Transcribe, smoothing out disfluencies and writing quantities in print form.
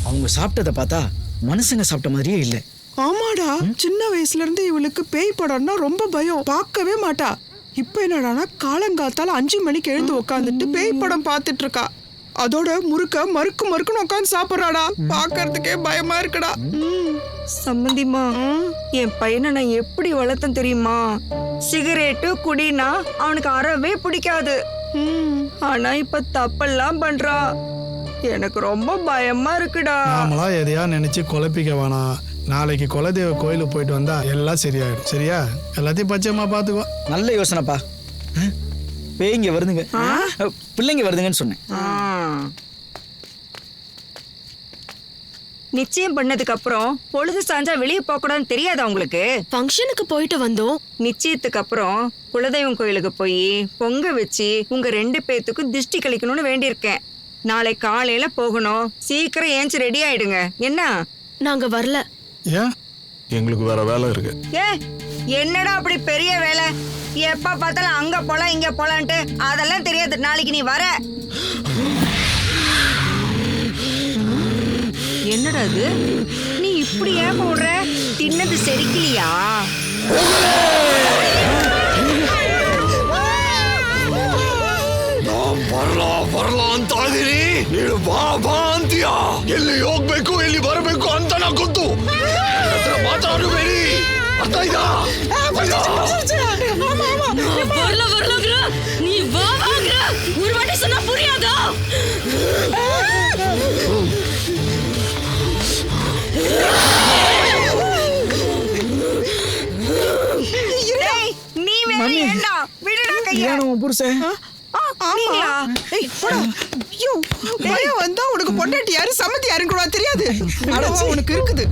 அவங்க சாப்பிட்டதை பார்த்தா மனுஷங்க சாப்பிட்ட மாதிரியே இல்லை. ஆமாடா, சின்ன வயசுல இருந்து இவளுக்கு பேய் படம்னா ரொம்ப பயம், பார்க்கவே மாட்டா. இப்ப என்னடானா காலங்காத்தால 5 மணிக்கு எழுந்து உட்காந்துட்டு பேய் படம் பார்த்துட்டு இருக்கா. அதோட மறுக்குன்னு உட்காந்து சாப்பிட்றாடா. பாக்குறதுக்கே பயமா இருக்குடா. சம்மந்திமா, என் பையனை நான் எப்படி வளர்த்தேன் தெரியுமா? சிகரெட்டு குடினா அவனுக்கு அறவே பிடிக்காது. ஆனா இப்ப தப்பெல்லாம் பண்றான். எனக்கு ரொம்ப பயமா இருக்குடா. நாமளா எதையா நினைச்சு குழப்பிக்க வேணாம். நாளைக்கு குலதெய்வ கோயிலுக்கு போயிட்டு வந்தா எல்லாம் சரியாயிடும். சரியா? எல்லாத்தையும் பச்சையம்மா பாத்துக்குவா. நல்ல யோசனைப்பா. பேய்ங்க வருதுங்க, பிள்ளைங்க வருதுங்கன்னு சொன்னேன். நிச்சயம் பண்ணதுக்கு அப்புறம் பொழுது சாஞ்சா வெளியே போக கூடாதுன்னு தெரியாதா உங்களுக்கு? ஃபங்க்ஷனுக்கு போயிட்டு வந்தோம். நிச்சயத்துக்கு அப்புறம் குலதெய்வம் கோயிலுக்கு போய் பொங்க வச்சு உங்க 2 பேத்துக்கும் திஷ்டி கழிக்கணும்னு வேண்டியிருக்கேன். நாளை காலையில போகணும். சீக்கிரம் ஏஞ்சி ரெடி ஆயிடுங்க. என்ன? நாங்க வரல. ஏன்? எங்களுக்கு வேற வேலை இருக்கு. ஏ, என்னடா அப்படி பெரிய வேலை? எப்ப பார்த்தாலும் அங்க போலாம் இங்க போலான்ட்டு அதெல்லாம் தெரியாது. நாளைக்கு நீ வர. என்னடா அது? நீ இப்படி ஏன் போடுற? தின்னது செரிக்கலையா? ಬರ್ಲಾಂ ತಾಳಿದೀನಿ. ನೀನು ಬಾ ಅಂತೀಯ. ಎಲ್ಲಿ ಹೋಗ್ಬೇಕು ಎಲ್ಲಿ ಬರಬೇಕು ಅಂತ ನಾ ಗೊತ್ತು. ಮಾತಾಡಬೇಡಿ, ಅರ್ಥ ಆಯ್ತಾ? வரலங்கற நீ வாங்கற ஒரு வாட்டி சொன்னா புரியாதா? நீ வேற ஏண்டா? விடுடா கைய. ஏன் புருஷன்? பயம் வந்தா உனக்கு பொண்டாட்டி யாரு சம்மதி யாருன்னு கூட தெரியாது. அடவா உனக்கு இருக்குது.